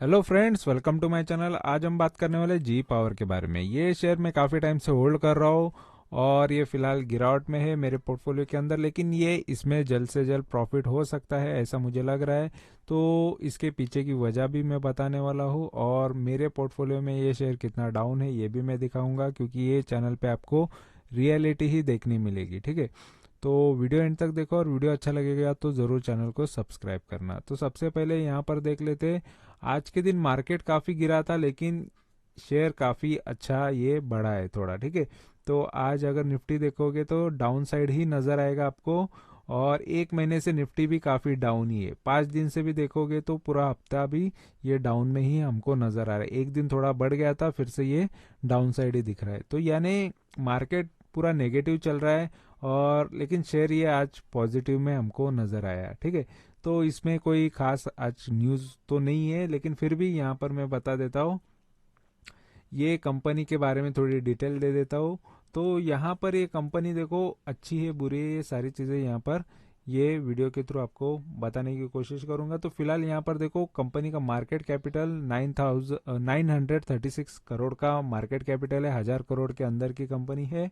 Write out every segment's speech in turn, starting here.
Hello friends, welcome to my channel. आज हम बात करने वाले जी पावर के बारे में। ये शेयर मैं काफ़ी टाइम से होल्ड कर रहा हूँ और ये फिलहाल गिरावट में है मेरे पोर्टफोलियो के अंदर, लेकिन ये इसमें जल्द से जल्द प्रॉफिट हो सकता है ऐसा मुझे लग रहा है। तो इसके पीछे की वजह भी मैं बताने वाला हूँ और मेरे पोर्टफोलियो में ये शेयर कितना डाउन है ये भी मैं दिखाऊंगा, क्योंकि ये चैनल पे आपको रियलिटी ही देखनी मिलेगी। ठीक है, तो वीडियो एंड तक देखो और वीडियो अच्छा लगेगा तो ज़रूर चैनल को सब्सक्राइब करना। तो सबसे पहले यहाँ पर देख लेते। आज के दिन मार्केट काफ़ी गिरा था, लेकिन शेयर काफ़ी अच्छा ये बढ़ा है थोड़ा। ठीक है, तो आज अगर निफ्टी देखोगे तो डाउन साइड ही नज़र आएगा आपको। और एक महीने से निफ्टी भी काफ़ी डाउन ही है। 5 दिन से भी देखोगे तो पूरा हफ्ता भी ये डाउन में ही हमको नज़र आ रहा है। एक दिन थोड़ा बढ़ गया था, फिर से ये डाउन साइड ही दिख रहा है। तो यानी मार्केट पूरा नेगेटिव चल रहा है, और लेकिन शेयर ये आज पॉजिटिव में हमको नज़र आया। ठीक है, तो इसमें कोई खास आज न्यूज़ तो नहीं है, लेकिन फिर भी यहाँ पर मैं बता देता हूँ। ये कंपनी के बारे में थोड़ी डिटेल दे देता हूँ। तो यहाँ पर ये कंपनी देखो, अच्छी है बुरी है, ये सारी चीज़ें यहाँ पर ये वीडियो के थ्रू आपको बताने की कोशिश करूंगा। तो फिलहाल यहाँ पर देखो, कंपनी का मार्केट कैपिटल 9,936 करोड़ का मार्केट कैपिटल है। 1000 करोड़ के अंदर की कंपनी है।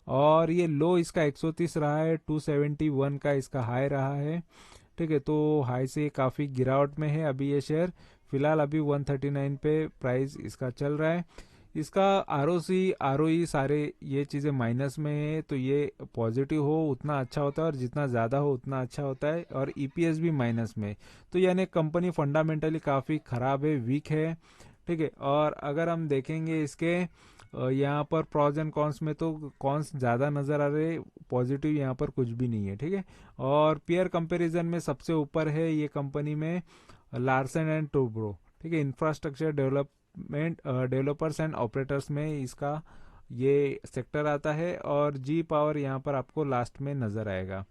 और ये लो इसका 130 रहा है, 271 का इसका हाई रहा है। ठीक है, तो हाई से काफ़ी गिरावट में है अभी ये शेयर। फिलहाल अभी 139 पे प्राइस इसका चल रहा है। इसका आरओसी आरओई सारे ये चीज़ें माइनस में है, तो ये पॉजिटिव हो उतना अच्छा होता है और जितना ज़्यादा हो उतना अच्छा होता है। और ईपीएस भी माइनस में। तो यानी कंपनी फंडामेंटली काफ़ी ख़राब है, वीक है। ठीक है, और अगर हम देखेंगे इसके यहाँ पर प्रॉज एंड कॉन्स में, तो कॉन्स ज़्यादा नज़र आ रहे, पॉजिटिव यहाँ पर कुछ भी नहीं है। ठीक है, और पेयर कंपैरिजन में सबसे ऊपर है ये कंपनी में लार्सन एंड टूब्रो। ठीक है, infrastructure development developers and operators में इसका ये सेक्टर आता है। और जी पावर यहाँ पर आपको लास्ट में नज़र आएगा।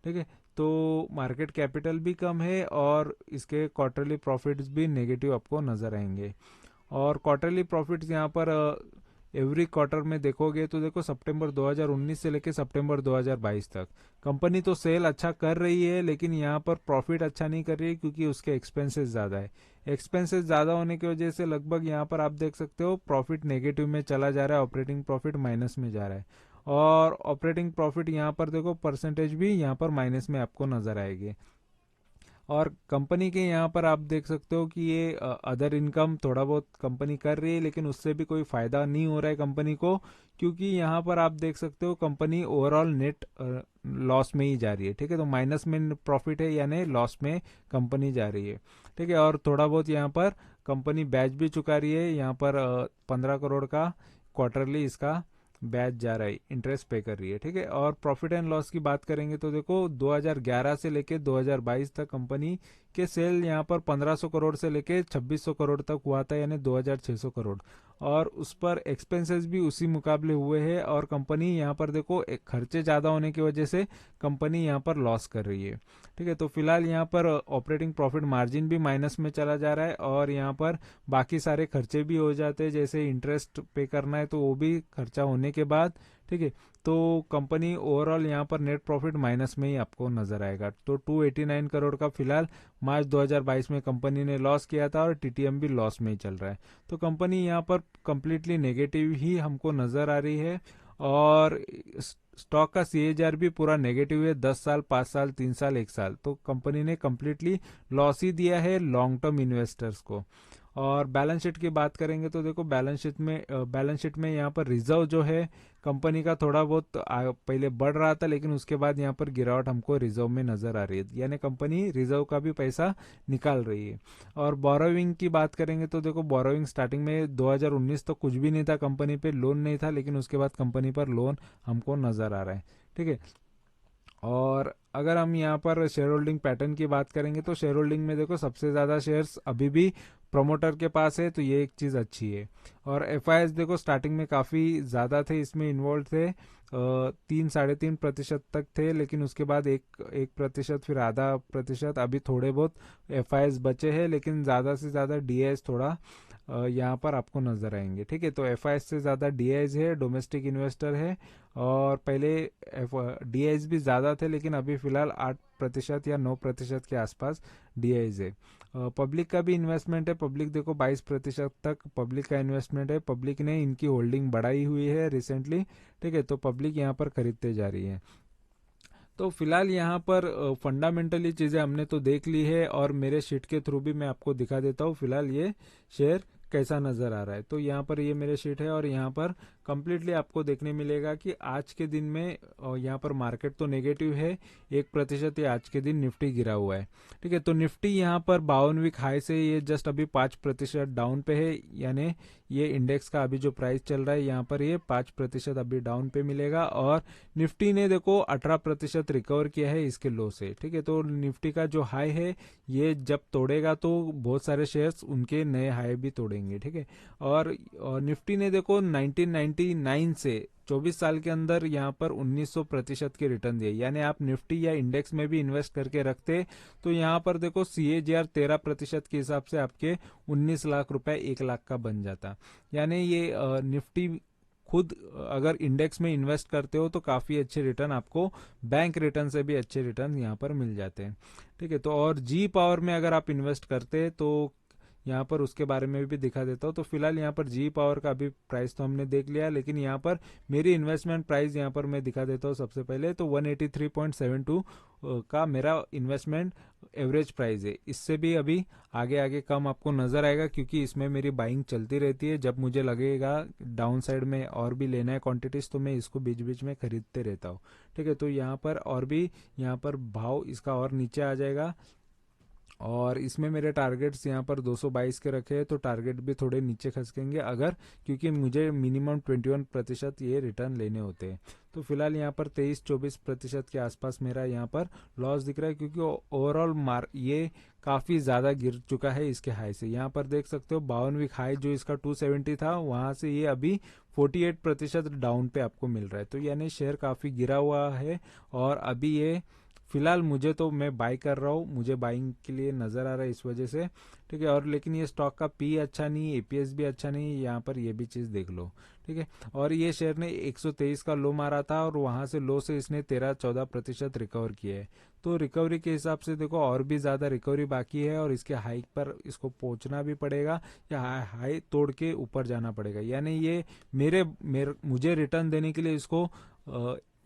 ठीक है, तो मार्केट कैपिटल भी कम है और इसके क्वार्टरली प्रॉफिट्स भी नेगेटिव आपको नज़र आएंगे। और क्वार्टरली प्रॉफिट्स यहाँ पर एवरी क्वार्टर में देखोगे तो देखो, सितंबर 2019 से लेकर सितंबर 2022 तक कंपनी तो सेल अच्छा कर रही है, लेकिन यहाँ पर प्रॉफिट अच्छा नहीं कर रही है, क्योंकि उसके एक्सपेंसेस ज़्यादा है। एक्सपेंसेस ज़्यादा होने की वजह से लगभग यहाँ पर आप देख सकते हो प्रॉफिट नेगेटिव में चला जा रहा है, ऑपरेटिंग प्रॉफिट माइनस में जा रहा है। और ऑपरेटिंग प्रॉफिट यहाँ पर देखो, परसेंटेज भी यहाँ पर माइनस में आपको नजर आएगी। और कंपनी के यहाँ पर आप देख सकते हो कि ये अदर इनकम थोड़ा बहुत कंपनी कर रही है, लेकिन उससे भी कोई फायदा नहीं हो रहा है कंपनी को, क्योंकि यहाँ पर आप देख सकते हो कंपनी ओवरऑल नेट लॉस में ही जा रही है। ठीक है, तो माइनस में प्रॉफिट है, यानी लॉस में कंपनी जा रही है। ठीक है, और थोड़ा बहुत यहाँ पर कंपनी बैच भी चुका रही है। यहाँ पर 15 करोड़ का क्वार्टरली इसका बैच जा रहा है, इंटरेस्ट पे कर रही है। ठीक है, और प्रॉफिट एंड लॉस की बात करेंगे तो देखो, 2011 से लेके 2022 तक कंपनी के सेल यहाँ पर 1500 करोड़ से लेके 2600 करोड़ तक हुआ था, यानी 2600 करोड़। और उस पर एक्सपेंसेस भी उसी मुकाबले हुए हैं, और कंपनी यहाँ पर देखो एक खर्चे ज़्यादा होने की वजह से कंपनी यहाँ पर लॉस कर रही है। ठीक है, तो फिलहाल यहाँ पर ऑपरेटिंग प्रॉफिट मार्जिन भी माइनस में चला जा रहा है, और यहाँ पर बाकी सारे खर्चे भी हो जाते हैं, जैसे इंटरेस्ट पे करना है तो वो भी खर्चा होने के बाद। ठीक है, तो कंपनी ओवरऑल यहाँ पर नेट प्रॉफिट माइनस में ही आपको नजर आएगा। तो 289 करोड़ का फिलहाल मार्च 2022 में कंपनी ने लॉस किया था, और टीटीएम भी लॉस में ही चल रहा है। तो कंपनी यहाँ पर कंप्लीटली नेगेटिव ही हमको नजर आ रही है। और स्टॉक का सीएजीआर भी पूरा नेगेटिव है, 10 साल, 5 साल, 3 साल, 1 साल। तो कंपनी ने कंप्लीटली लॉस ही दिया है लॉन्ग टर्म इन्वेस्टर्स को। और बैलेंस शीट की बात करेंगे तो देखो, बैलेंस शीट में यहाँ पर रिजर्व जो है कंपनी का थोड़ा बहुत पहले बढ़ रहा था, लेकिन उसके बाद यहाँ पर गिरावट हमको रिजर्व में नजर आ रही है, यानी कंपनी रिजर्व का भी पैसा निकाल रही है। और बोरोइंग की बात करेंगे तो देखो, बोरोइंग स्टार्टिंग में 2019 तो कुछ भी नहीं था, कंपनी पे लोन नहीं था, लेकिन उसके बाद कंपनी पर लोन हमको नजर आ रहा है। ठीक है, और अगर हम यहाँ पर शेयर होल्डिंग पैटर्न की बात करेंगे तो शेयर होल्डिंग में देखो, सबसे ज़्यादा शेयर्स अभी भी प्रोमोटर के पास है, तो ये एक चीज़ अच्छी है। और एफ देखो, स्टार्टिंग में काफ़ी ज़्यादा थे, इसमें इन्वॉल्व थे, 3-3.5% तक थे, लेकिन उसके बाद 1% फिर आधा प्रतिशत, अभी थोड़े बहुत एफ बचे हैं, लेकिन ज़्यादा से ज़्यादा डी थोड़ा यहाँ पर आपको नजर आएंगे। ठीक है, तो एफआईएस से ज़्यादा डीआईज है, डोमेस्टिक इन्वेस्टर है। और पहले डीआईज भी ज़्यादा थे, लेकिन अभी फिलहाल 8% या 9% के आसपास डीआईज है। पब्लिक का भी इन्वेस्टमेंट है। पब्लिक देखो 22% तक पब्लिक का इन्वेस्टमेंट है। पब्लिक ने इनकी होल्डिंग बढ़ाई हुई है रिसेंटली। ठीक है, तो पब्लिक यहाँ पर खरीदते जा रही है। तो फिलहाल यहाँ पर फंडामेंटली चीज़ें हमने तो देख ली है, और मेरे शीट के थ्रू भी मैं आपको दिखा देता हूँ फिलहाल ये शेयर कैसा नज़र आ रहा है। तो यहाँ पर ये मेरे शीट है, और यहाँ पर कंप्लीटली आपको देखने मिलेगा कि आज के दिन में यहाँ पर मार्केट तो नेगेटिव है 1%। ये आज के दिन निफ्टी गिरा हुआ है। ठीक है, तो निफ्टी यहाँ पर 52 वीक हाई से ये जस्ट अभी 5% डाउन पे है। यानी ये इंडेक्स का अभी जो प्राइस चल रहा है यहाँ पर ये 5% अभी डाउन पे मिलेगा। और निफ्टी ने देखो 18% रिकवर किया है इसके लो से। ठीक है, तो निफ्टी का जो हाई है ये जब तोड़ेगा तो बहुत सारे शेयर्स उनके नए हाई भी तोड़ेंगे। ठीक है, और निफ्टी ने देखो 1999 से 24 साल के अंदर यहाँ पर 1900% के रिटर्न दिए। यानी आप निफ्टी या इंडेक्स में भी इन्वेस्ट करके रखते तो यहाँ पर देखो CAGR 13% के हिसाब से आपके 19 लाख रुपए 1 लाख का बन जाता। यानी ये निफ्टी खुद अगर इंडेक्स में इन्वेस्ट करते हो तो काफ़ी अच्छे रिटर्न आपको बैंक रिटर्न से भी अच्छे रिटर्न यहाँ पर मिल जाते हैं। ठीक है, तो और जी पावर में अगर आप इन्वेस्ट करते तो यहाँ पर उसके बारे में भी दिखा देता हूँ। तो फिलहाल यहाँ पर जी पावर का भी प्राइस तो हमने देख लिया, लेकिन यहाँ पर मेरी इन्वेस्टमेंट प्राइस यहाँ पर मैं दिखा देता हूँ। सबसे पहले तो 183.72 का मेरा इन्वेस्टमेंट एवरेज प्राइस है। इससे भी अभी आगे आगे कम आपको नजर आएगा, क्योंकि इसमें मेरी बाइंग चलती रहती है। जब मुझे लगेगा डाउन साइड में और भी लेना है क्वांटिटीज तो मैं इसको बीच बीच में खरीदते रहता हूँ। ठीक है, तो यहाँ पर और भी यहाँ पर भाव इसका और नीचे आ जाएगा। और इसमें मेरे टारगेट्स यहाँ पर 222 के रखे हैं, तो टारगेट भी थोड़े नीचे खसकेंगे अगर, क्योंकि मुझे मिनिमम 21% ये रिटर्न लेने होते हैं। तो फिलहाल यहाँ पर 23-24% के आसपास मेरा यहाँ पर लॉस दिख रहा है, क्योंकि ओवरऑल ये काफ़ी ज़्यादा गिर चुका है इसके हाई से। यहाँ पर देख सकते हो 52 वीक हाई जो इसका 270 था, वहाँ से ये अभी 48% डाउन पे आपको मिल रहा है। तो यानी शेयर काफ़ी गिरा हुआ है, और अभी ये फिलहाल मुझे तो मैं बाई कर रहा हूँ, मुझे बाइंग के लिए नज़र आ रहा है इस वजह से। ठीक है, और लेकिन ये स्टॉक का पी अच्छा नहीं, एपीएस भी अच्छा नहीं, यहाँ पर ये भी चीज़ देख लो। ठीक है, और ये शेयर ने 123 का लो मारा था, और वहाँ से लो से इसने 13-14% रिकवर किया है। तो रिकवरी के हिसाब से देखो और भी ज़्यादा रिकवरी बाकी है, और इसके हाई पर इसको पहुँचना भी पड़ेगा, या हाई तोड़ के ऊपर जाना पड़ेगा। यानी ये मुझे रिटर्न देने के लिए इसको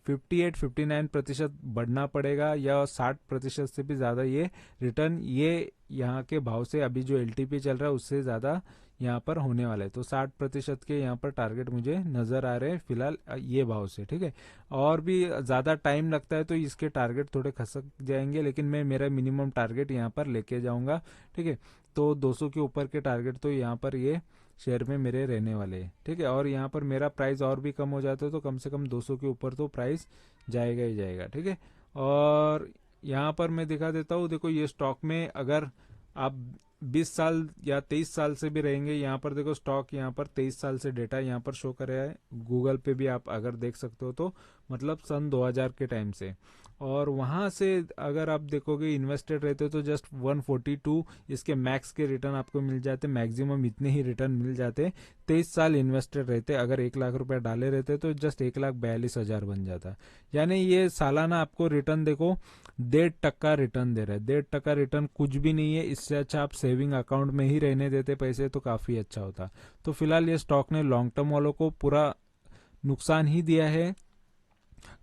58-59% बढ़ना पड़ेगा, या 60% से भी ज़्यादा ये रिटर्न ये यहाँ के भाव से अभी जो एलटीपी चल रहा है उससे ज़्यादा यहाँ पर होने वाला है। तो 60% के यहाँ पर टारगेट मुझे नज़र आ रहे हैं फिलहाल ये भाव से। ठीक है, और भी ज़्यादा टाइम लगता है तो इसके टारगेट थोड़े खसक जाएंगे, लेकिन मैं मेरा मिनिमम टारगेट यहाँ पर लेके जाऊँगा। ठीक है, तो 200 के ऊपर के टारगेट तो यहाँ पर ये शेयर में मेरे रहने वाले हैं। ठीक है, और यहाँ पर मेरा प्राइस और भी कम हो जाता है तो कम से कम 200 के ऊपर तो प्राइस जाएगा ही जाएगा। ठीक है, और यहाँ पर मैं दिखा देता हूँ। देखो ये स्टॉक में अगर आप 20 साल या 23 साल से भी रहेंगे, यहाँ पर देखो स्टॉक यहाँ पर 23 साल से डेटा यहाँ पर शो कर रहा है। गूगल पे भी आप अगर देख सकते हो तो मतलब सन 2000 के टाइम से, और वहाँ से अगर आप देखोगे इन्वेस्टेड रहते हो तो जस्ट 142 इसके मैक्स के रिटर्न आपको मिल जाते, मैक्सिमम इतने ही रिटर्न मिल जाते। 23 साल इन्वेस्टेड रहते, अगर 1 लाख रुपए डाले रहते तो जस्ट 1,42,000 बन जाता। यानी ये सालाना आपको रिटर्न देखो 1.5% रिटर्न दे रहा है। 1.5% रिटर्न कुछ भी नहीं है, इससे अच्छा आप सेविंग अकाउंट में ही रहने देते पैसे तो काफ़ी अच्छा होता। तो फिलहाल ये स्टॉक ने लॉन्ग टर्म वालों को पूरा नुकसान ही दिया है,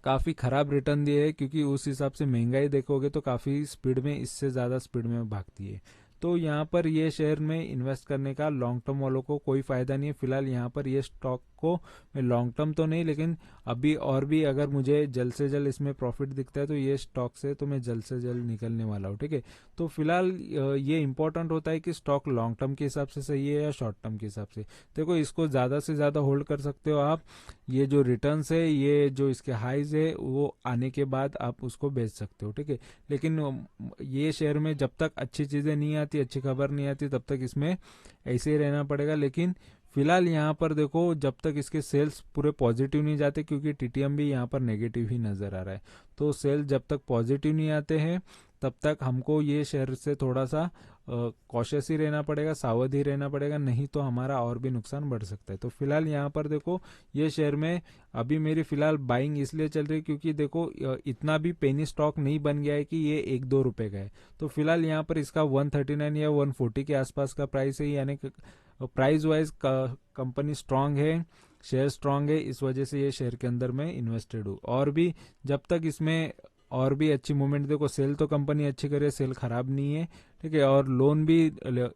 काफ़ी ख़राब रिटर्न दिए है, क्योंकि उस हिसाब से महंगाई देखोगे तो काफ़ी स्पीड में, इससे ज़्यादा स्पीड में भागती है। तो यहाँ पर ये शेयर में इन्वेस्ट करने का लॉन्ग टर्म वालों को कोई फ़ायदा नहीं है। फिलहाल यहाँ पर ये स्टॉक को मैं लॉन्ग टर्म तो नहीं, लेकिन अभी और भी अगर मुझे जल्द से जल्द इसमें प्रॉफिट दिखता है तो ये स्टॉक से तो मैं जल्द से जल्द निकलने वाला हूँ। ठीक है, तो फिलहाल ये इंपॉर्टेंट होता है कि स्टॉक लॉन्ग टर्म के हिसाब से सही है या शॉर्ट टर्म के हिसाब से। देखो इसको ज़्यादा से ज़्यादा होल्ड कर सकते हो आप, ये जो रिटर्न्स है, ये जो इसके हाइज है वो आने के बाद आप उसको बेच सकते हो। ठीक है, लेकिन ये शेयर में जब तक अच्छी चीज़ें नहीं आती, अच्छी खबर नहीं आती, तब तक इसमें ऐसे ही रहना पड़ेगा। लेकिन फिलहाल यहाँ पर देखो जब तक इसके सेल्स पूरे पॉजिटिव नहीं जाते, क्योंकि टीटीएम भी यहाँ पर नेगेटिव ही नज़र आ रहा है, तो सेल्स जब तक पॉजिटिव नहीं आते हैं तब तक हमको ये शेयर से थोड़ा सा कॉशियस ही रहना पड़ेगा, सावध ही रहना पड़ेगा, नहीं तो हमारा और भी नुकसान बढ़ सकता है। तो फिलहाल यहाँ पर देखो ये शेयर में अभी मेरी फिलहाल बाइंग इसलिए चल रही है क्योंकि देखो इतना भी पेनी स्टॉक नहीं बन गया है कि ये 1-2 रुपए का है। तो फिलहाल यहाँ पर इसका 139 या 140 के आसपास का प्राइस है, यानी प्राइस वाइज कंपनी स्ट्रांग है, शेयर स्ट्रांग है, इस वजह से ये शेयर के अंदर मैं इन्वेस्टेड हूँ। और भी जब तक इसमें और भी अच्छी मूवमेंट, देखो सेल तो कंपनी अच्छी करे, सेल खराब नहीं है, ठीक है, और लोन भी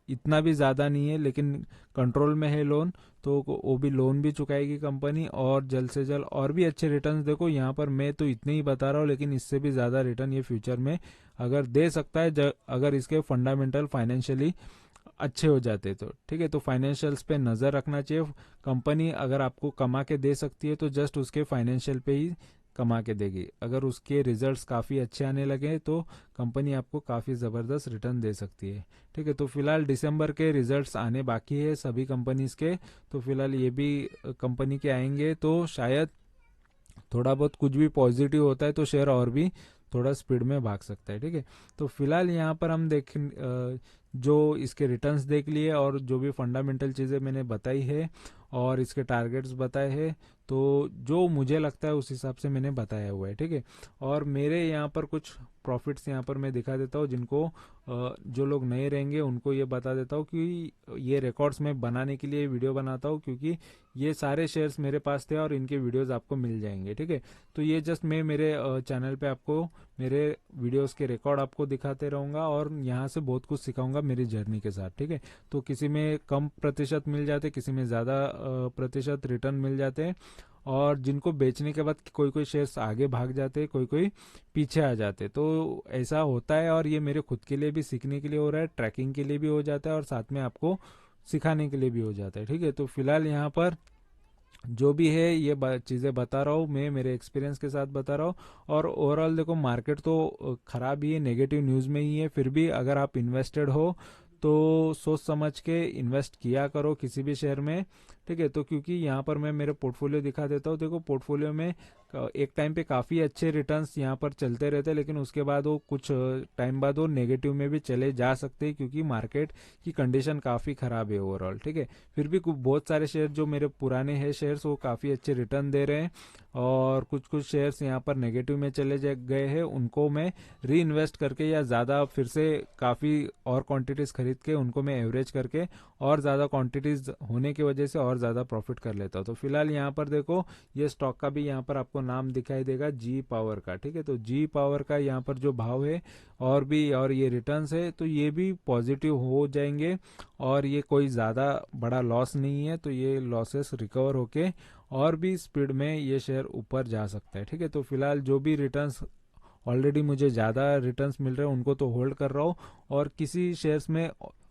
इतना भी ज़्यादा नहीं है लेकिन कंट्रोल में है लोन, तो वो भी लोन भी चुकाएगी कंपनी और जल्द से जल्द और भी अच्छे रिटर्न्स। देखो यहाँ पर मैं तो इतने ही बता रहा हूँ लेकिन इससे भी ज़्यादा रिटर्न ये फ्यूचर में अगर दे सकता है, अगर इसके फंडामेंटल फाइनेंशियली अच्छे हो जाते तो, ठीक है। तो फाइनेंशियल्स पे नज़र रखना चाहिए। कंपनी अगर आपको कमा के दे सकती है तो जस्ट उसके फाइनेंशियल पे ही कमा के देगी। अगर उसके रिजल्ट्स काफ़ी अच्छे आने लगे तो कंपनी आपको काफ़ी ज़बरदस्त रिटर्न दे सकती है, ठीक है। तो फिलहाल दिसंबर के रिजल्ट्स आने बाकी है सभी कंपनीज के, तो फिलहाल ये भी कंपनी के आएंगे, तो शायद थोड़ा बहुत कुछ भी पॉजिटिव होता है तो शेयर और भी थोड़ा स्पीड में भाग सकता है, ठीक है। तो फिलहाल यहाँ पर हम जो इसके रिटर्न्स देख लिए और जो भी फंडामेंटल चीज़ें मैंने बताई है और इसके टारगेट्स बताए हैं, तो जो मुझे लगता है उस हिसाब से मैंने बताया हुआ है, ठीक है। और मेरे यहाँ पर कुछ प्रॉफिट्स यहाँ पर मैं दिखा देता हूँ, जिनको जो लोग नए रहेंगे उनको ये बता देता हूँ कि ये रिकॉर्ड्स मैं बनाने के लिए वीडियो बनाता हूँ, क्योंकि ये सारे शेयर्स मेरे पास थे और इनके वीडियोस आपको मिल जाएंगे, ठीक है। तो ये जस्ट मैं मेरे चैनल पे आपको मेरे वीडियोस के रिकॉर्ड आपको दिखाते रहूँगा और यहाँ से बहुत कुछ सिखाऊंगा मेरी जर्नी के साथ, ठीक है। तो किसी में कम प्रतिशत मिल जाते, किसी में ज़्यादा प्रतिशत रिटर्न मिल जाते हैं, और जिनको बेचने के बाद कोई कोई शेयर्स आगे भाग जाते हैं, कोई कोई पीछे आ जाते हैं। तो ऐसा होता है और ये मेरे खुद के लिए भी सीखने के लिए हो रहा है, ट्रैकिंग के लिए भी हो जाता है और साथ में आपको सिखाने के लिए भी हो जाता है, ठीक है। तो फिलहाल यहाँ पर जो भी है ये चीज़ें बता रहा हूँ मैं, मेरे एक्सपीरियंस के साथ बता रहा हूँ। और ओवरऑल देखो मार्केट तो खराब ही है, नेगेटिव न्यूज़ में ही है, फिर भी अगर आप इन्वेस्टेड हो तो सोच समझ के इन्वेस्ट किया करो किसी भी शेयर में, ठीक है। तो क्योंकि यहाँ पर मैं मेरे पोर्टफोलियो दिखा देता हूँ, देखो पोर्टफोलियो में एक टाइम पे काफ़ी अच्छे रिटर्न्स यहाँ पर चलते रहते हैं, लेकिन उसके बाद वो कुछ टाइम बाद वो नेगेटिव में भी चले जा सकते हैं, क्योंकि मार्केट की कंडीशन काफ़ी ख़राब है ओवरऑल, ठीक है। फिर भी बहुत सारे शेयर जो मेरे पुराने हैं शेयर्स, वो काफ़ी अच्छे रिटर्न दे रहे हैं, और कुछ कुछ शेयर्स यहाँ पर नेगेटिव में चले गए हैं, उनको मैं री इन्वेस्ट करके या ज़्यादा फिर से काफ़ी और क्वांटिटीज़ खरीद के उनको मैं एवरेज करके और ज़्यादा क्वांटिटीज़ होने की वजह से और ज़्यादा प्रॉफिट कर लेता हूँ। तो फिलहाल यहाँ पर देखो ये स्टॉक का भी यहाँ पर आपको नाम दिखाई देगा, जी पावर का, ठीक है। तो जी पावर का यहाँ पर जो भाव है और ये रिटर्न्स है, तो ये भी पॉजिटिव हो जाएंगे और ये कोई ज़्यादा बड़ा लॉस नहीं है, तो ये लॉसेस रिकवर होके और भी स्पीड में ये शेयर ऊपर जा सकता है, ठीक है। तो फिलहाल जो भी रिटर्न्स ऑलरेडी मुझे ज़्यादा रिटर्न्स मिल रहे हैं उनको तो होल्ड कर रहा हूँ, और किसी शेयर्स में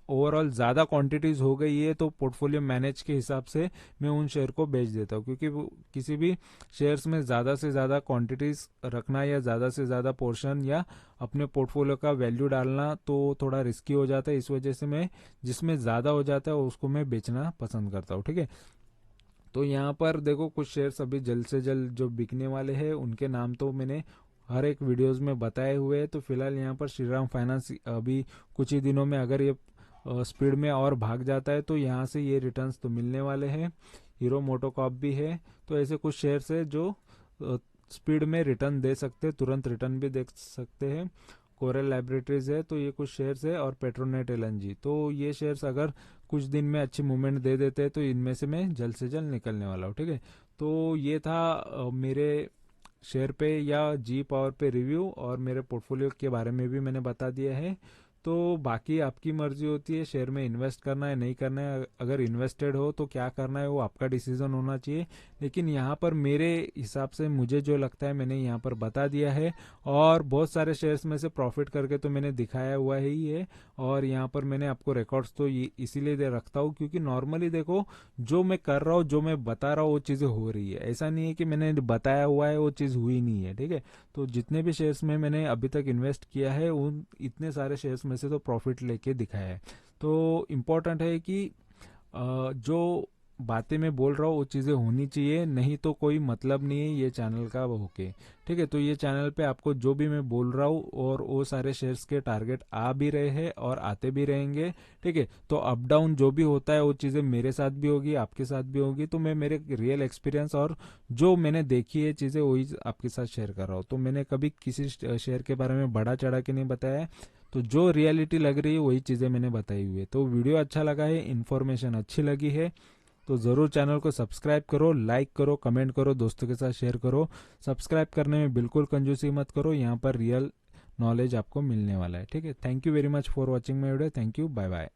ओवरऑल ज़्यादा क्वांटिटीज़ हो गई है तो पोर्टफोलियो मैनेज के हिसाब से मैं उन शेयर को बेच देता हूँ, क्योंकि किसी भी शेयर्स में ज़्यादा से ज़्यादा क्वांटिटीज़ रखना या ज़्यादा से ज़्यादा पोर्शन या अपने पोर्टफोलियो का वैल्यू डालना तो थोड़ा रिस्की हो जाता है। इस वजह से मैं जिसमें ज़्यादा हो जाता है उसको मैं बेचना पसंद करता हूँ, ठीक है। तो यहाँ पर देखो कुछ शेयर्स अभी जल्द से जल्द जो बिकने वाले हैं उनके नाम तो मैंने हर एक वीडियोस में बताए हुए हैं। तो फिलहाल यहाँ पर श्रीराम फाइनेंस अभी कुछ ही दिनों में अगर ये स्पीड में और भाग जाता है तो यहाँ से ये रिटर्न्स तो मिलने वाले हैं। हीरो मोटोकॉप भी है, तो ऐसे कुछ शेयर्स है जो स्पीड में रिटर्न दे सकते हैं, तुरंत रिटर्न भी दे सकते हैं। कोरल लैबोरेटरीज है, तो ये कुछ शेयर्स है, और पेट्रोनेट एलएनजी, तो ये शेयर्स अगर कुछ दिन में अच्छी मूवमेंट दे देते हैं तो इनमें से मैं जल्द से जल्द निकलने वाला हूँ, ठीक है। तो ये था मेरे शेयर पे या जी पावर पे रिव्यू, और मेरे पोर्टफोलियो के बारे में भी मैंने बता दिया है। तो बाकी आपकी मर्जी होती है शेयर में इन्वेस्ट करना है नहीं करना है, अगर इन्वेस्टेड हो तो क्या करना है वो आपका डिसीजन होना चाहिए। लेकिन यहाँ पर मेरे हिसाब से मुझे जो लगता है मैंने यहाँ पर बता दिया है, और बहुत सारे शेयर्स में से प्रॉफिट करके तो मैंने दिखाया हुआ ही है, और यहाँ पर मैंने आपको रिकॉर्ड्स तो इसीलिए दे रखता हूँ क्योंकि नॉर्मली देखो जो मैं कर रहा हूँ जो मैं बता रहा हूँ वो चीज़ें हो रही है, ऐसा नहीं है कि मैंने बताया हुआ है वो चीज़ हुई नहीं है, ठीक है। तो जितने भी शेयर्स में मैंने अभी तक इन्वेस्ट किया है उन इतने सारे शेयर्स में से तो प्रॉफिट लेके दिखाया है। तो इम्पोर्टेंट है कि जो बातें मैं बोल रहा हूँ वो चीज़ें होनी चाहिए, नहीं तो कोई मतलब नहीं है ये चैनल का वो होके। ठीक है, तो ये चैनल पे आपको जो भी मैं बोल रहा हूँ और वो सारे शेयर्स के टारगेट आ भी रहे हैं और आते भी रहेंगे। ठीक है, तो अप डाउन जो भी होता है वो चीज़ें मेरे साथ भी होगी, आपके साथ भी होगी। तो मैं मेरे रियल एक्सपीरियंस और जो मैंने देखी है चीज़ें वही आपके साथ शेयर कर रहा हूँ। तो मैंने कभी किसी शेयर के बारे में बढ़ा चढ़ा के नहीं बताया है, तो जो रियलिटी लग रही है वही चीज़ें मैंने बताई हुई है। तो वीडियो अच्छा लगा है, इन्फॉर्मेशन अच्छी लगी है, तो ज़रूर चैनल को सब्सक्राइब करो, लाइक करो, कमेंट करो, दोस्तों के साथ शेयर करो। सब्सक्राइब करने में बिल्कुल कंजूसी मत करो, यहाँ पर रियल नॉलेज आपको मिलने वाला है। ठीक है, thank you very much for watching my video. Thank you, bye bye.